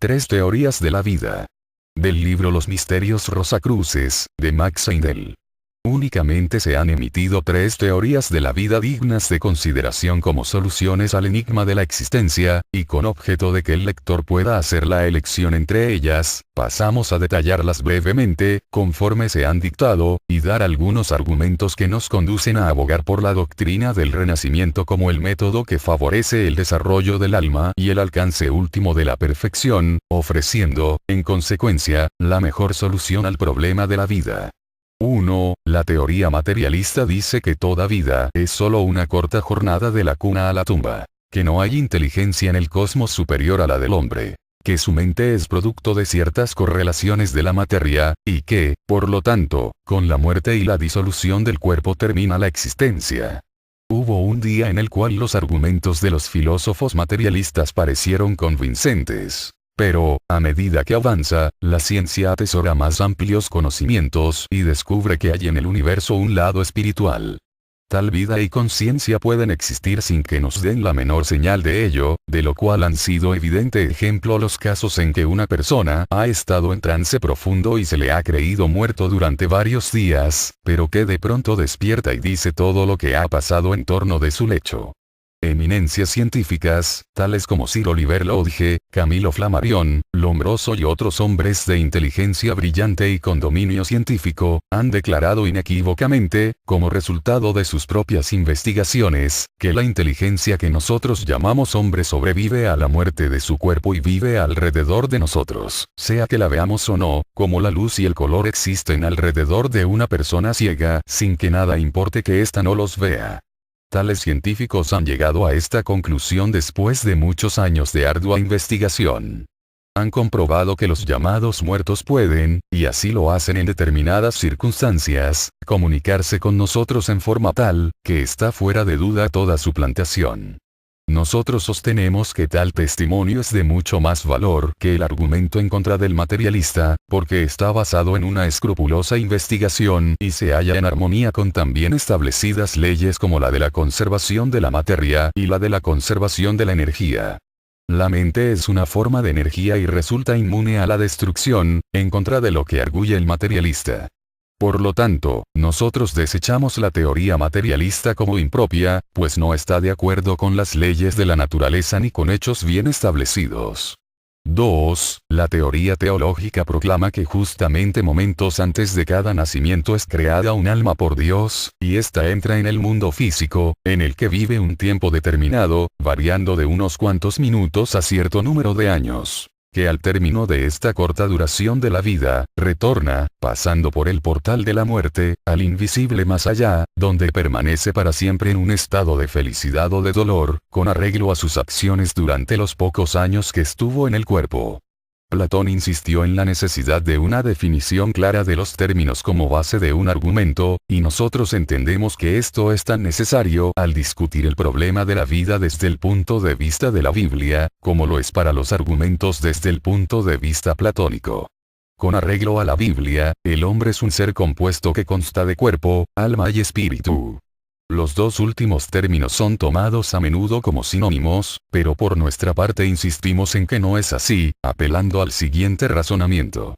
Tres teorías de la vida. Del libro Los misterios rosacruces, de Max Seidel. Únicamente se han emitido tres teorías de la vida dignas de consideración como soluciones al enigma de la existencia, y con objeto de que el lector pueda hacer la elección entre ellas, pasamos a detallarlas brevemente, conforme se han dictado, y dar algunos argumentos que nos conducen a abogar por la doctrina del renacimiento como el método que favorece el desarrollo del alma y el alcance último de la perfección, ofreciendo, en consecuencia, la mejor solución al problema de la vida. 1. La teoría materialista dice que toda vida es solo una corta jornada de la cuna a la tumba, que no hay inteligencia en el cosmos superior a la del hombre, que su mente es producto de ciertas correlaciones de la materia, y que, por lo tanto, con la muerte y la disolución del cuerpo termina la existencia. Hubo un día en el cual los argumentos de los filósofos materialistas parecieron convincentes. Pero, a medida que avanza, la ciencia atesora más amplios conocimientos y descubre que hay en el universo un lado espiritual. Tal vida y conciencia pueden existir sin que nos den la menor señal de ello, de lo cual han sido evidente ejemplo los casos en que una persona ha estado en trance profundo y se le ha creído muerto durante varios días, pero que de pronto despierta y dice todo lo que ha pasado en torno de su lecho. Eminencias científicas, tales como Sir Oliver Lodge, Camilo Flammarion, Lombroso y otros hombres de inteligencia brillante y con dominio científico, han declarado inequívocamente, como resultado de sus propias investigaciones, que la inteligencia que nosotros llamamos hombre sobrevive a la muerte de su cuerpo y vive alrededor de nosotros, sea que la veamos o no, como la luz y el color existen alrededor de una persona ciega, sin que nada importe que ésta no los vea. Tales científicos han llegado a esta conclusión después de muchos años de ardua investigación. Han comprobado que los llamados muertos pueden, y así lo hacen en determinadas circunstancias, comunicarse con nosotros en forma tal, que está fuera de duda toda suplantación. Nosotros sostenemos que tal testimonio es de mucho más valor que el argumento en contra del materialista, porque está basado en una escrupulosa investigación y se halla en armonía con tan bien establecidas leyes como la de la conservación de la materia y la de la conservación de la energía. La mente es una forma de energía y resulta inmune a la destrucción, en contra de lo que arguye el materialista. Por lo tanto, nosotros desechamos la teoría materialista como impropia, pues no está de acuerdo con las leyes de la naturaleza ni con hechos bien establecidos. 2. La teoría teológica proclama que justamente momentos antes de cada nacimiento es creada un alma por Dios, y ésta entra en el mundo físico, en el que vive un tiempo determinado, variando de unos cuantos minutos a cierto número de años, que al término de esta corta duración de la vida, retorna, pasando por el portal de la muerte, al invisible más allá, donde permanece para siempre en un estado de felicidad o de dolor, con arreglo a sus acciones durante los pocos años que estuvo en el cuerpo. Platón insistió en la necesidad de una definición clara de los términos como base de un argumento, y nosotros entendemos que esto es tan necesario al discutir el problema de la vida desde el punto de vista de la Biblia, como lo es para los argumentos desde el punto de vista platónico. Con arreglo a la Biblia, el hombre es un ser compuesto que consta de cuerpo, alma y espíritu. Los dos últimos términos son tomados a menudo como sinónimos, pero por nuestra parte insistimos en que no es así, apelando al siguiente razonamiento.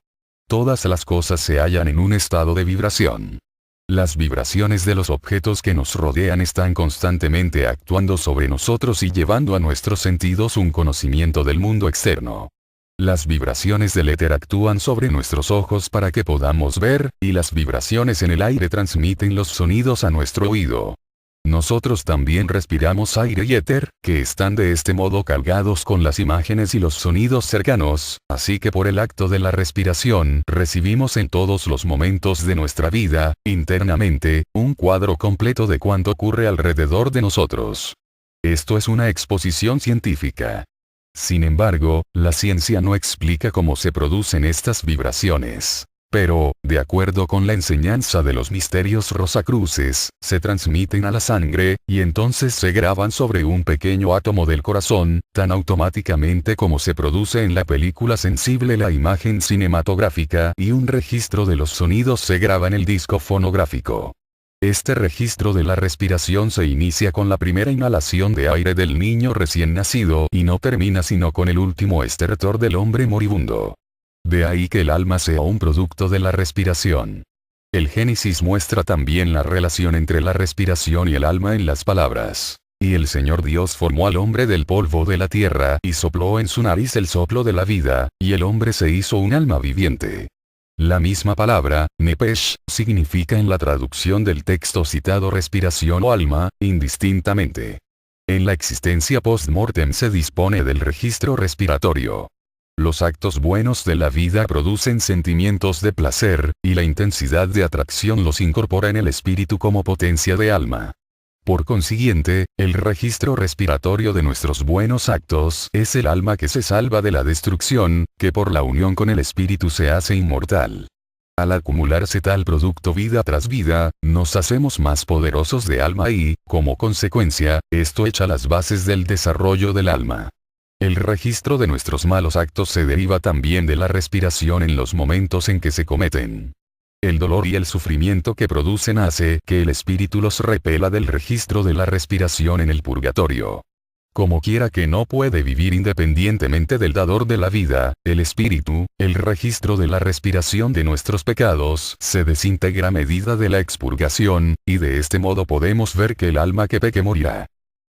Todas las cosas se hallan en un estado de vibración. Las vibraciones de los objetos que nos rodean están constantemente actuando sobre nosotros y llevando a nuestros sentidos un conocimiento del mundo externo. Las vibraciones del éter actúan sobre nuestros ojos para que podamos ver, y las vibraciones en el aire transmiten los sonidos a nuestro oído. Nosotros también respiramos aire y éter, que están de este modo cargados con las imágenes y los sonidos cercanos, así que por el acto de la respiración recibimos en todos los momentos de nuestra vida, internamente, un cuadro completo de cuanto ocurre alrededor de nosotros. Esto es una exposición científica. Sin embargo, la ciencia no explica cómo se producen estas vibraciones. Pero, de acuerdo con la enseñanza de los misterios rosacruces, se transmiten a la sangre, y entonces se graban sobre un pequeño átomo del corazón, tan automáticamente como se produce en la película sensible la imagen cinematográfica y un registro de los sonidos se graba en el disco fonográfico. Este registro de la respiración se inicia con la primera inhalación de aire del niño recién nacido y no termina sino con el último estertor del hombre moribundo. De ahí que el alma sea un producto de la respiración. El Génesis muestra también la relación entre la respiración y el alma en las palabras. Y el Señor Dios formó al hombre del polvo de la tierra y sopló en su nariz el soplo de la vida, y el hombre se hizo un alma viviente. La misma palabra, nepesh, significa en la traducción del texto citado respiración o alma, indistintamente. En la existencia post-mortem se dispone del registro respiratorio. Los actos buenos de la vida producen sentimientos de placer, y la intensidad de atracción los incorpora en el espíritu como potencia de alma. Por consiguiente, el registro respiratorio de nuestros buenos actos es el alma que se salva de la destrucción, que por la unión con el espíritu se hace inmortal. Al acumularse tal producto vida tras vida, nos hacemos más poderosos de alma y, como consecuencia, esto echa las bases del desarrollo del alma. El registro de nuestros malos actos se deriva también de la respiración en los momentos en que se cometen. El dolor y el sufrimiento que producen hace que el espíritu los repela del registro de la respiración en el purgatorio. Como quiera que no puede vivir independientemente del dador de la vida, el espíritu, el registro de la respiración de nuestros pecados se desintegra a medida de la expurgación, y de este modo podemos ver que el alma que peque morirá.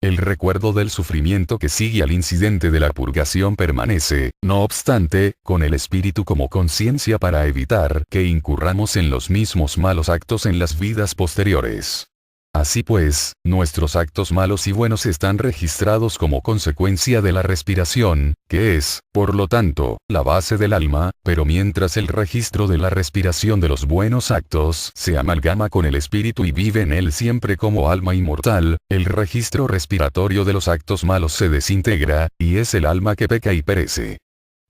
El recuerdo del sufrimiento que sigue al incidente de la purgación permanece, no obstante, con el espíritu como conciencia para evitar que incurramos en los mismos malos actos en las vidas posteriores. Así pues, nuestros actos malos y buenos están registrados como consecuencia de la respiración, que es, por lo tanto, la base del alma, pero mientras el registro de la respiración de los buenos actos se amalgama con el espíritu y vive en él siempre como alma inmortal, el registro respiratorio de los actos malos se desintegra, y es el alma que peca y perece.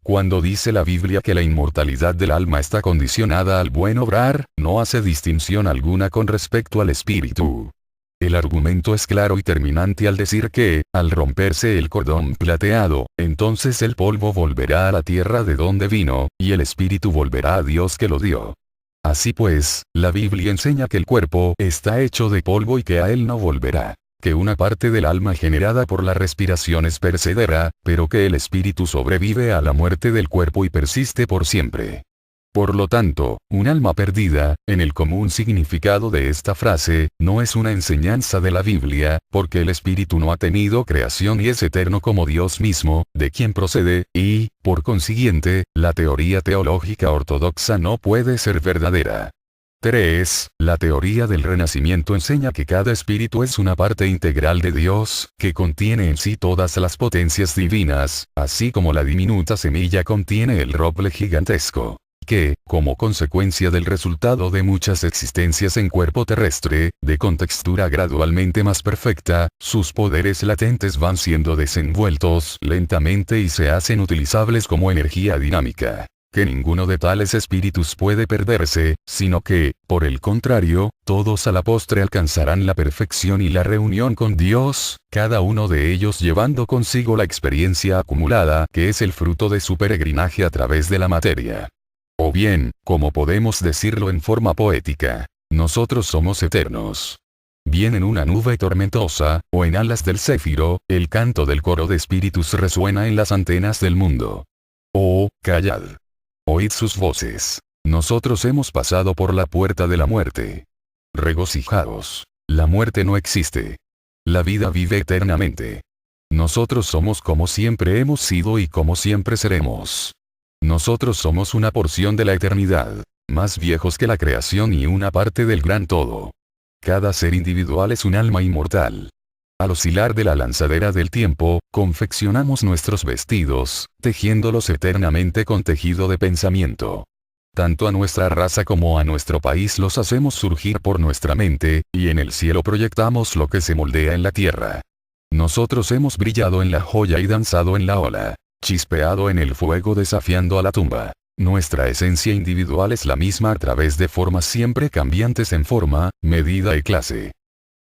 Cuando dice la Biblia que la inmortalidad del alma está condicionada al buen obrar, no hace distinción alguna con respecto al espíritu. El argumento es claro y terminante al decir que, al romperse el cordón plateado, entonces el polvo volverá a la tierra de donde vino, y el espíritu volverá a Dios que lo dio. Así pues, la Biblia enseña que el cuerpo está hecho de polvo y que a él no volverá. Que una parte del alma generada por la respiración es perecedera, pero que el espíritu sobrevive a la muerte del cuerpo y persiste por siempre. Por lo tanto, un alma perdida, en el común significado de esta frase, no es una enseñanza de la Biblia, porque el espíritu no ha tenido creación y es eterno como Dios mismo, de quien procede, y, por consiguiente, la teoría teológica ortodoxa no puede ser verdadera. 3. La teoría del renacimiento enseña que cada espíritu es una parte integral de Dios, que contiene en sí todas las potencias divinas, así como la diminuta semilla contiene el roble gigantesco. Que, como consecuencia del resultado de muchas existencias en cuerpo terrestre, de contextura gradualmente más perfecta, sus poderes latentes van siendo desenvueltos lentamente y se hacen utilizables como energía dinámica. Que ninguno de tales espíritus puede perderse, sino que, por el contrario, todos a la postre alcanzarán la perfección y la reunión con Dios, cada uno de ellos llevando consigo la experiencia acumulada que es el fruto de su peregrinaje a través de la materia. O bien, como podemos decirlo en forma poética, nosotros somos eternos. Bien en una nube tormentosa, o en alas del céfiro, el canto del coro de espíritus resuena en las antenas del mundo. Oh, callad. Oíd sus voces. Nosotros hemos pasado por la puerta de la muerte. Regocijaos. La muerte no existe. La vida vive eternamente. Nosotros somos como siempre hemos sido y como siempre seremos. Nosotros somos una porción de la eternidad, más viejos que la creación y una parte del gran todo. Cada ser individual es un alma inmortal. Al oscilar de la lanzadera del tiempo, confeccionamos nuestros vestidos, tejiéndolos eternamente con tejido de pensamiento. Tanto a nuestra raza como a nuestro país los hacemos surgir por nuestra mente, y en el cielo proyectamos lo que se moldea en la tierra. Nosotros hemos brillado en la joya y danzado en la ola, chispeado en el fuego desafiando a la tumba. Nuestra esencia individual es la misma a través de formas siempre cambiantes en forma, medida y clase.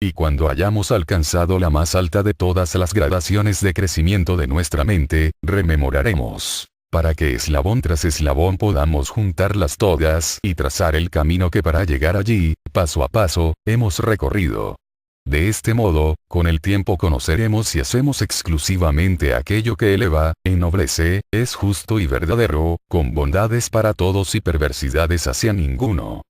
Y cuando hayamos alcanzado la más alta de todas las gradaciones de crecimiento de nuestra mente, rememoraremos. para que eslabón tras eslabón podamos juntarlas todas y trazar el camino que para llegar allí, paso a paso, hemos recorrido. De este modo, con el tiempo conoceremos si hacemos exclusivamente aquello que eleva, ennoblece, es justo y verdadero, con bondades para todos y perversidades hacia ninguno.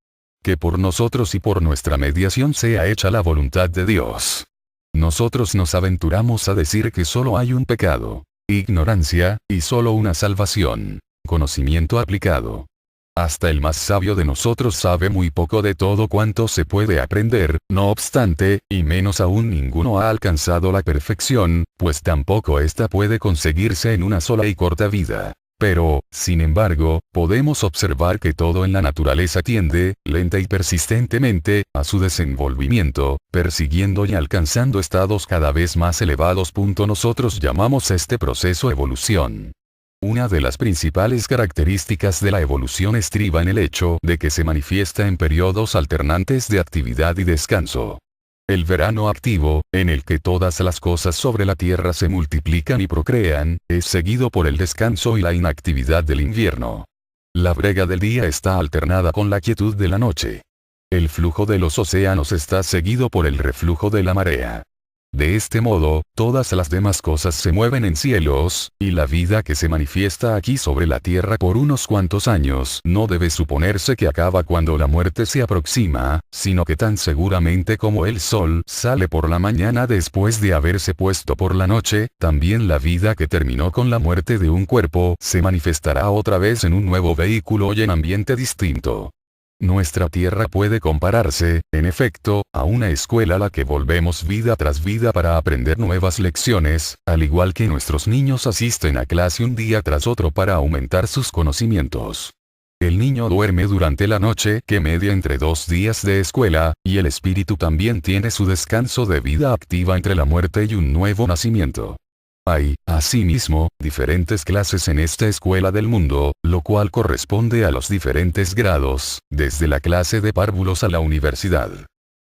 Que por nosotros y por nuestra mediación sea hecha la voluntad de Dios. Nosotros nos aventuramos a decir que solo hay un pecado, ignorancia, y solo una salvación, conocimiento aplicado. Hasta el más sabio de nosotros sabe muy poco de todo cuanto se puede aprender, no obstante, y menos aún ninguno ha alcanzado la perfección, pues tampoco ésta puede conseguirse en una sola y corta vida. Pero, sin embargo, podemos observar que todo en la naturaleza tiende, lenta y persistentemente, a su desenvolvimiento, persiguiendo y alcanzando estados cada vez más elevados. Nosotros llamamos este proceso evolución. Una de las principales características de la evolución estriba en el hecho de que se manifiesta en periodos alternantes de actividad y descanso. El verano activo, en el que todas las cosas sobre la Tierra se multiplican y procrean, es seguido por el descanso y la inactividad del invierno. La brega del día está alternada con la quietud de la noche. El flujo de los océanos está seguido por el reflujo de la marea. De este modo, todas las demás cosas se mueven en cielos, y la vida que se manifiesta aquí sobre la tierra por unos cuantos años no debe suponerse que acaba cuando la muerte se aproxima, sino que tan seguramente como el sol sale por la mañana después de haberse puesto por la noche, también la vida que terminó con la muerte de un cuerpo se manifestará otra vez en un nuevo vehículo y en ambiente distinto. Nuestra tierra puede compararse, en efecto, a una escuela a la que volvemos vida tras vida para aprender nuevas lecciones, al igual que nuestros niños asisten a clase un día tras otro para aumentar sus conocimientos. El niño duerme durante la noche que media entre 2 días de escuela, y el espíritu también tiene su descanso de vida activa entre la muerte y un nuevo nacimiento. Hay, asimismo, diferentes clases en esta escuela del mundo, lo cual corresponde a los diferentes grados, desde la clase de párvulos a la universidad.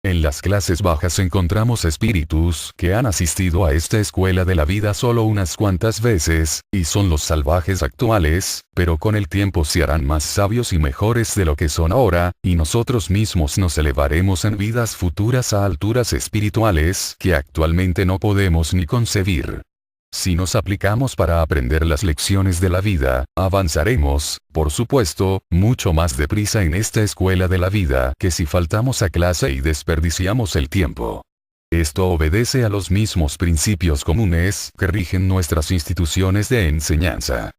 En las clases bajas encontramos espíritus que han asistido a esta escuela de la vida solo unas cuantas veces, y son los salvajes actuales, pero con el tiempo se harán más sabios y mejores de lo que son ahora, y nosotros mismos nos elevaremos en vidas futuras a alturas espirituales que actualmente no podemos ni concebir. Si nos aplicamos para aprender las lecciones de la vida, avanzaremos, por supuesto, mucho más deprisa en esta escuela de la vida que si faltamos a clase y desperdiciamos el tiempo. Esto obedece a los mismos principios comunes que rigen nuestras instituciones de enseñanza.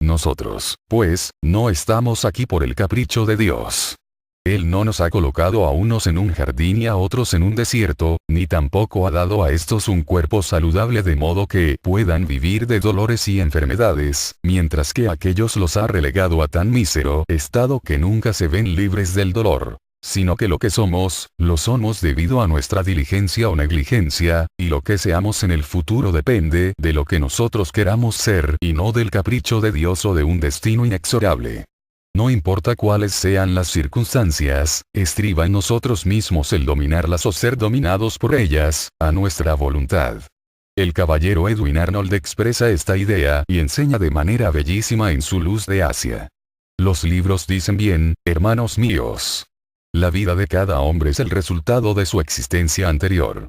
Nosotros, pues, no estamos aquí por el capricho de Dios. Él no nos ha colocado a unos en un jardín y a otros en un desierto, ni tampoco ha dado a estos un cuerpo saludable de modo que puedan vivir de dolores y enfermedades, mientras que a aquellos los ha relegado a tan mísero estado que nunca se ven libres del dolor. Sino que lo que somos, lo somos debido a nuestra diligencia o negligencia, y lo que seamos en el futuro depende de lo que nosotros queramos ser y no del capricho de Dios o de un destino inexorable. No importa cuáles sean las circunstancias, estriba en nosotros mismos el dominarlas o ser dominados por ellas, a nuestra voluntad. El caballero Edwin Arnold expresa esta idea y enseña de manera bellísima en su Luz de Asia. Los libros dicen bien, hermanos míos. La vida de cada hombre es el resultado de su existencia anterior.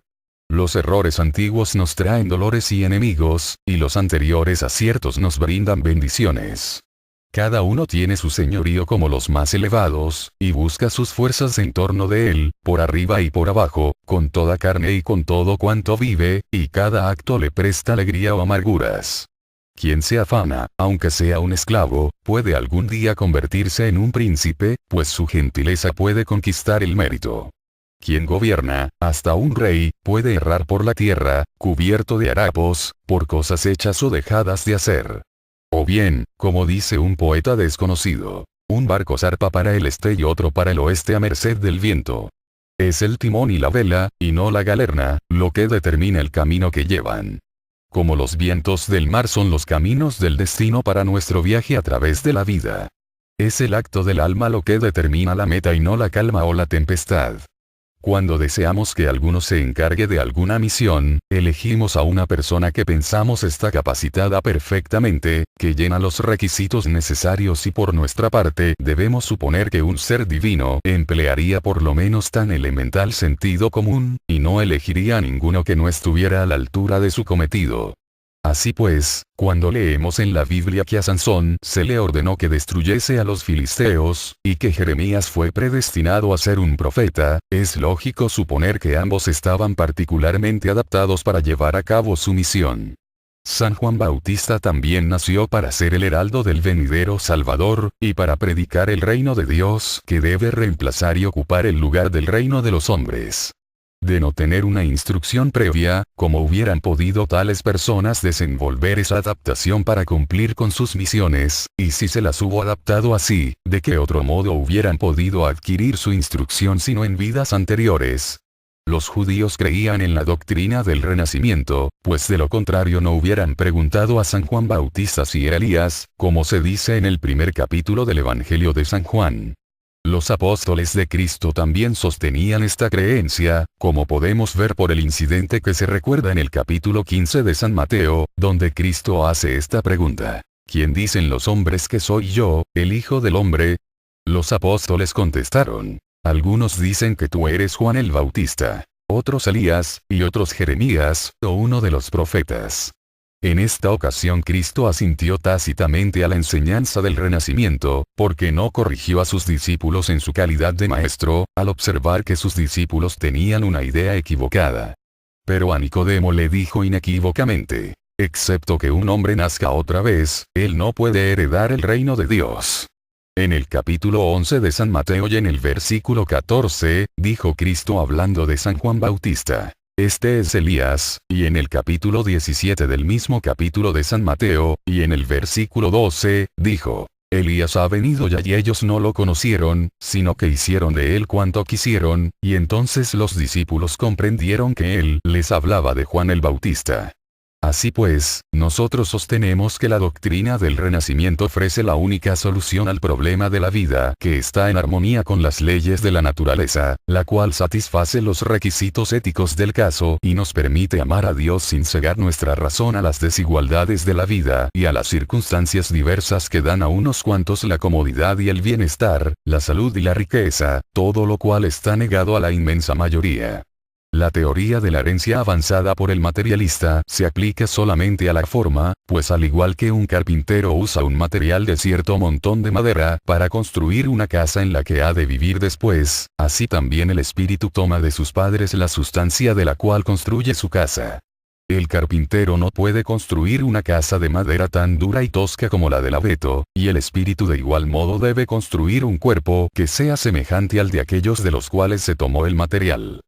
Los errores antiguos nos traen dolores y enemigos, y los anteriores aciertos nos brindan bendiciones. Cada uno tiene su señorío como los más elevados, y busca sus fuerzas en torno de él, por arriba y por abajo, con toda carne y con todo cuanto vive, y cada acto le presta alegría o amarguras. Quien se afana, aunque sea un esclavo, puede algún día convertirse en un príncipe, pues su gentileza puede conquistar el mérito. Quien gobierna, hasta un rey, puede errar por la tierra, cubierto de harapos, por cosas hechas o dejadas de hacer. O bien, como dice un poeta desconocido, un barco zarpa para el este y otro para el oeste a merced del viento. Es el timón y la vela, y no la galerna, lo que determina el camino que llevan. Como los vientos del mar son los caminos del destino para nuestro viaje a través de la vida. Es el acto del alma lo que determina la meta y no la calma o la tempestad. Cuando deseamos que alguno se encargue de alguna misión, elegimos a una persona que pensamos está capacitada perfectamente, que llena los requisitos necesarios y por nuestra parte debemos suponer que un ser divino emplearía por lo menos tan elemental sentido común, y no elegiría a ninguno que no estuviera a la altura de su cometido. Así pues, cuando leemos en la Biblia que a Sansón se le ordenó que destruyese a los filisteos, y que Jeremías fue predestinado a ser un profeta, es lógico suponer que ambos estaban particularmente adaptados para llevar a cabo su misión. San Juan Bautista también nació para ser el heraldo del venidero Salvador, y para predicar el reino de Dios que debe reemplazar y ocupar el lugar del reino de los hombres. De no tener una instrucción previa, ¿cómo hubieran podido tales personas desenvolver esa adaptación para cumplir con sus misiones? Y si se las hubo adaptado así, ¿de qué otro modo hubieran podido adquirir su instrucción sino en vidas anteriores? Los judíos creían en la doctrina del renacimiento, pues de lo contrario no hubieran preguntado a San Juan Bautista si era Elías, como se dice en el primer capítulo del Evangelio de San Juan. Los apóstoles de Cristo también sostenían esta creencia, como podemos ver por el incidente que se recuerda en el capítulo 15 de San Mateo, donde Cristo hace esta pregunta: ¿Quién dicen los hombres que soy yo, el Hijo del Hombre? Los apóstoles contestaron: algunos dicen que tú eres Juan el Bautista, otros Elías, y otros Jeremías, o uno de los profetas. En esta ocasión Cristo asintió tácitamente a la enseñanza del renacimiento, porque no corrigió a sus discípulos en su calidad de maestro, al observar que sus discípulos tenían una idea equivocada. Pero a Nicodemo le dijo inequívocamente: excepto que un hombre nazca otra vez, él no puede heredar el reino de Dios. En el capítulo 11 de San Mateo y en el versículo 14, dijo Cristo hablando de San Juan Bautista: este es Elías, y en el capítulo 17 del mismo capítulo de San Mateo, y en el versículo 12, dijo: Elías ha venido ya y ellos no lo conocieron, sino que hicieron de él cuanto quisieron, y entonces los discípulos comprendieron que él les hablaba de Juan el Bautista. Así pues, nosotros sostenemos que la doctrina del renacimiento ofrece la única solución al problema de la vida que está en armonía con las leyes de la naturaleza, la cual satisface los requisitos éticos del caso y nos permite amar a Dios sin cegar nuestra razón a las desigualdades de la vida y a las circunstancias diversas que dan a unos cuantos la comodidad y el bienestar, la salud y la riqueza, todo lo cual está negado a la inmensa mayoría. La teoría de la herencia avanzada por el materialista se aplica solamente a la forma, pues al igual que un carpintero usa un material de cierto montón de madera para construir una casa en la que ha de vivir después, así también el espíritu toma de sus padres la sustancia de la cual construye su casa. El carpintero no puede construir una casa de madera tan dura y tosca como la del abeto, y el espíritu de igual modo debe construir un cuerpo que sea semejante al de aquellos de los cuales se tomó el material.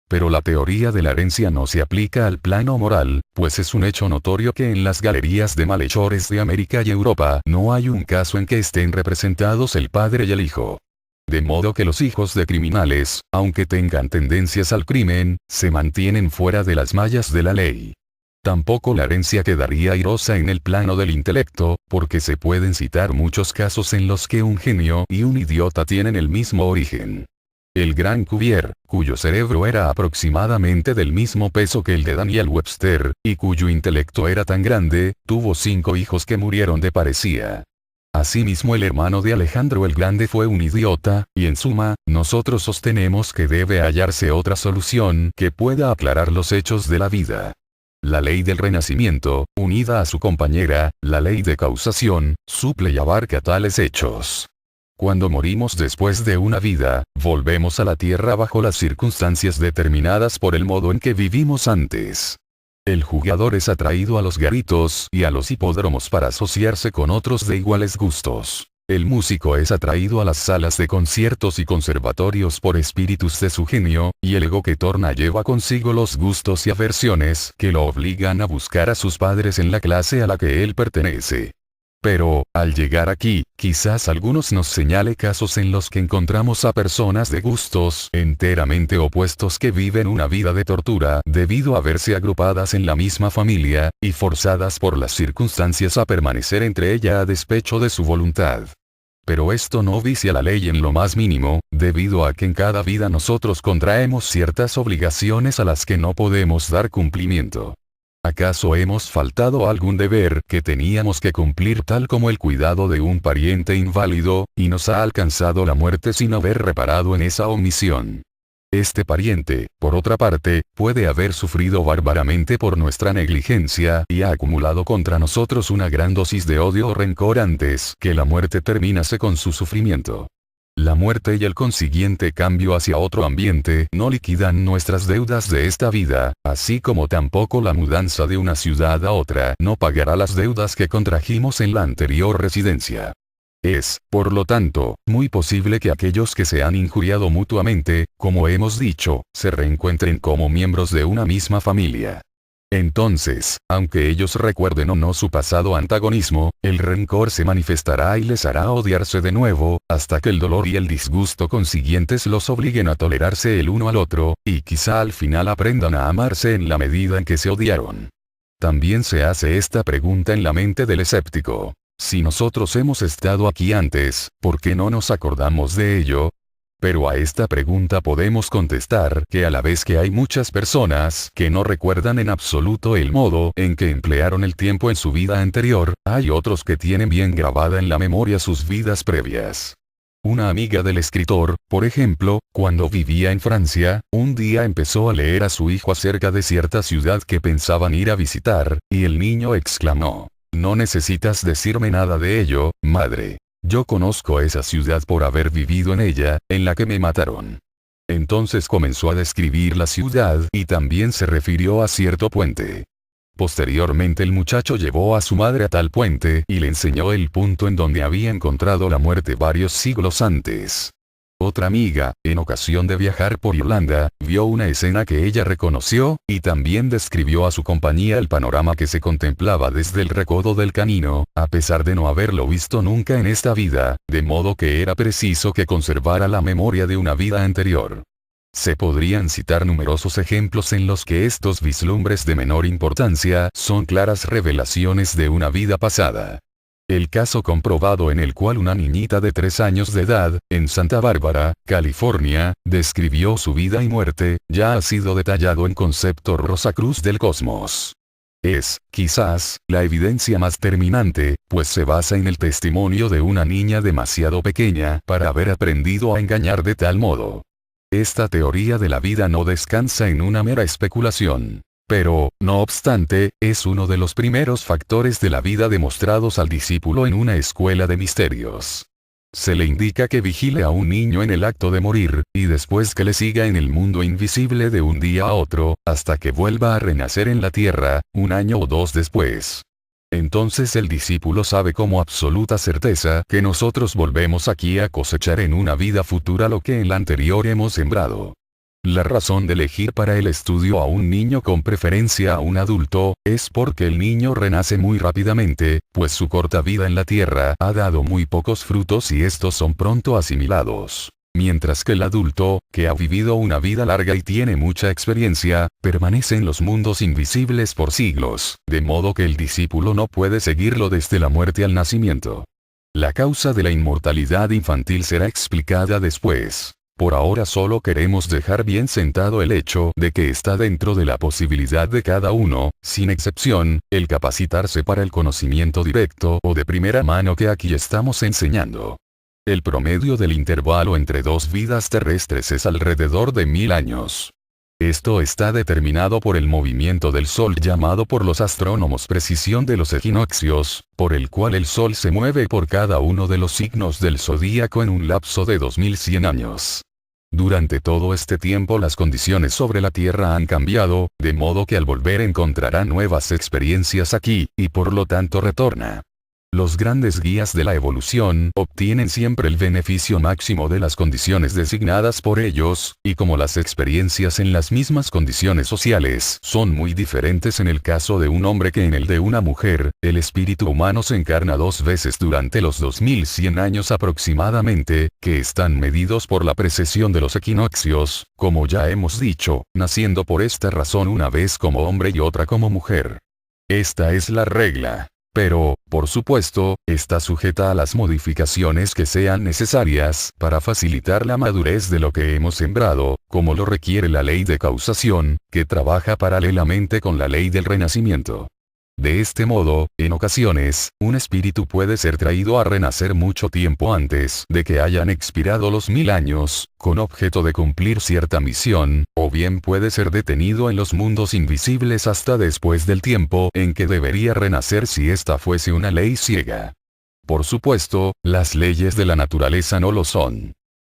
Pero la teoría de la herencia no se aplica al plano moral, pues es un hecho notorio que en las galerías de malhechores de América y Europa no hay un caso en que estén representados el padre y el hijo. De modo que los hijos de criminales, aunque tengan tendencias al crimen, se mantienen fuera de las mallas de la ley. Tampoco la herencia quedaría airosa en el plano del intelecto, porque se pueden citar muchos casos en los que un genio y un idiota tienen el mismo origen. El gran Cuvier, cuyo cerebro era aproximadamente del mismo peso que el de Daniel Webster, y cuyo intelecto era tan grande, tuvo 5 hijos que murieron de paresía. Asimismo el hermano de Alejandro el Grande fue un idiota, y en suma, nosotros sostenemos que debe hallarse otra solución que pueda aclarar los hechos de la vida. La ley del renacimiento, unida a su compañera, la ley de causación, suple y abarca tales hechos. Cuando morimos después de una vida, volvemos a la tierra bajo las circunstancias determinadas por el modo en que vivimos antes. El jugador es atraído a los garitos y a los hipódromos para asociarse con otros de iguales gustos. El músico es atraído a las salas de conciertos y conservatorios por espíritus de su genio, y el ego que torna lleva consigo los gustos y aversiones que lo obligan a buscar a sus padres en la clase a la que él pertenece. Pero, al llegar aquí, quizás algunos nos señale casos en los que encontramos a personas de gustos enteramente opuestos que viven una vida de tortura debido a verse agrupadas en la misma familia, y forzadas por las circunstancias a permanecer entre ella a despecho de su voluntad. Pero esto no vicia la ley en lo más mínimo, debido a que en cada vida nosotros contraemos ciertas obligaciones a las que no podemos dar cumplimiento. ¿Acaso hemos faltado a algún deber que teníamos que cumplir, tal como el cuidado de un pariente inválido, y nos ha alcanzado la muerte sin haber reparado en esa omisión? Este pariente, por otra parte, puede haber sufrido bárbaramente por nuestra negligencia y ha acumulado contra nosotros una gran dosis de odio o rencor antes que la muerte terminase con su sufrimiento. La muerte y el consiguiente cambio hacia otro ambiente no liquidan nuestras deudas de esta vida, así como tampoco la mudanza de una ciudad a otra no pagará las deudas que contrajimos en la anterior residencia. Es, por lo tanto, muy posible que aquellos que se han injuriado mutuamente, como hemos dicho, se reencuentren como miembros de una misma familia. Entonces, aunque ellos recuerden o no su pasado antagonismo, el rencor se manifestará y les hará odiarse de nuevo, hasta que el dolor y el disgusto consiguientes los obliguen a tolerarse el uno al otro, y quizá al final aprendan a amarse en la medida en que se odiaron. También se hace esta pregunta en la mente del escéptico. Si nosotros hemos estado aquí antes, ¿por qué no nos acordamos de ello? Pero a esta pregunta podemos contestar que a la vez que hay muchas personas que no recuerdan en absoluto el modo en que emplearon el tiempo en su vida anterior, hay otros que tienen bien grabada en la memoria sus vidas previas. Una amiga del escritor, por ejemplo, cuando vivía en Francia, un día empezó a leer a su hijo acerca de cierta ciudad que pensaban ir a visitar, y el niño exclamó: «No necesitas decirme nada de ello, madre. Yo conozco esa ciudad por haber vivido en ella, en la que me mataron». Entonces comenzó a describir la ciudad y también se refirió a cierto puente. Posteriormente el muchacho llevó a su madre a tal puente y le enseñó el punto en donde había encontrado la muerte varios siglos antes. Otra amiga, en ocasión de viajar por Irlanda, vio una escena que ella reconoció, y también describió a su compañía el panorama que se contemplaba desde el recodo del camino, a pesar de no haberlo visto nunca en esta vida, de modo que era preciso que conservara la memoria de una vida anterior. Se podrían citar numerosos ejemplos en los que estos vislumbres de menor importancia son claras revelaciones de una vida pasada. El caso comprobado en el cual una niñita de 3 años de edad, en Santa Bárbara, California, describió su vida y muerte, ya ha sido detallado en Concepto Rosacruz del Cosmos. Es, quizás, la evidencia más terminante, pues se basa en el testimonio de una niña demasiado pequeña para haber aprendido a engañar de tal modo. Esta teoría de la vida no descansa en una mera especulación. Pero, no obstante, es uno de los primeros factores de la vida demostrados al discípulo en una escuela de misterios. Se le indica que vigile a un niño en el acto de morir, y después que le siga en el mundo invisible de un día a otro, hasta que vuelva a renacer en la tierra, 1 año o 2 después. Entonces el discípulo sabe como absoluta certeza que nosotros volvemos aquí a cosechar en una vida futura lo que en la anterior hemos sembrado. La razón de elegir para el estudio a un niño con preferencia a un adulto, es porque el niño renace muy rápidamente, pues su corta vida en la tierra ha dado muy pocos frutos y estos son pronto asimilados. Mientras que el adulto, que ha vivido una vida larga y tiene mucha experiencia, permanece en los mundos invisibles por siglos, de modo que el discípulo no puede seguirlo desde la muerte al nacimiento. La causa de la inmortalidad infantil será explicada después. Por ahora solo queremos dejar bien sentado el hecho de que está dentro de la posibilidad de cada uno, sin excepción, el capacitarse para el conocimiento directo o de primera mano que aquí estamos enseñando. El promedio del intervalo entre 2 vidas terrestres es alrededor de 1000 años. Esto está determinado por el movimiento del Sol llamado por los astrónomos precisión de los equinoccios, por el cual el Sol se mueve por cada uno de los signos del zodíaco en un lapso de 2100 años. Durante todo este tiempo las condiciones sobre la Tierra han cambiado, de modo que al volver encontrará nuevas experiencias aquí, y por lo tanto retorna. Los grandes guías de la evolución obtienen siempre el beneficio máximo de las condiciones designadas por ellos, y como las experiencias en las mismas condiciones sociales son muy diferentes en el caso de un hombre que en el de una mujer, el espíritu humano se encarna 2 veces durante los 2100 años aproximadamente, que están medidos por la precesión de los equinoccios, como ya hemos dicho, naciendo por esta razón una vez como hombre y otra como mujer. Esta es la regla. Pero, Por supuesto, está sujeta a las modificaciones que sean necesarias para facilitar la madurez de lo que hemos sembrado, como lo requiere la ley de causación, que trabaja paralelamente con la ley del renacimiento. De este modo, en ocasiones, un espíritu puede ser traído a renacer mucho tiempo antes de que hayan expirado los 1000 años, con objeto de cumplir cierta misión, o bien puede ser detenido en los mundos invisibles hasta después del tiempo en que debería renacer si esta fuese una ley ciega. Por supuesto, las leyes de la naturaleza no lo son.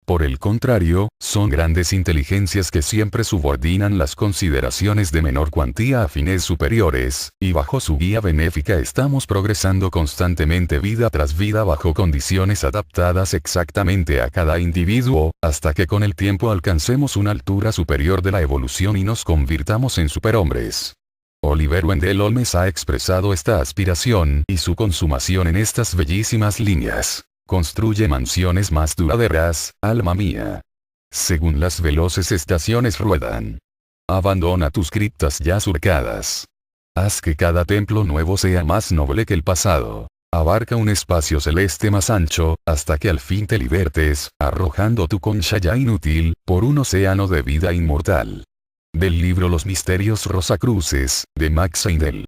Por el contrario, son grandes inteligencias que siempre subordinan las consideraciones de menor cuantía a fines superiores, y bajo su guía benéfica estamos progresando constantemente vida tras vida bajo condiciones adaptadas exactamente a cada individuo, hasta que con el tiempo alcancemos una altura superior de la evolución y nos convirtamos en superhombres. Oliver Wendell Holmes ha expresado esta aspiración y su consumación en estas bellísimas líneas. Construye mansiones más duraderas, alma mía. Según las veloces estaciones ruedan. Abandona tus criptas ya surcadas. Haz que cada templo nuevo sea más noble que el pasado. Abarca un espacio celeste más ancho, hasta que al fin te libertes, arrojando tu concha ya inútil, por un océano de vida inmortal. Del libro Los misterios rosacruces, de Max Heindel.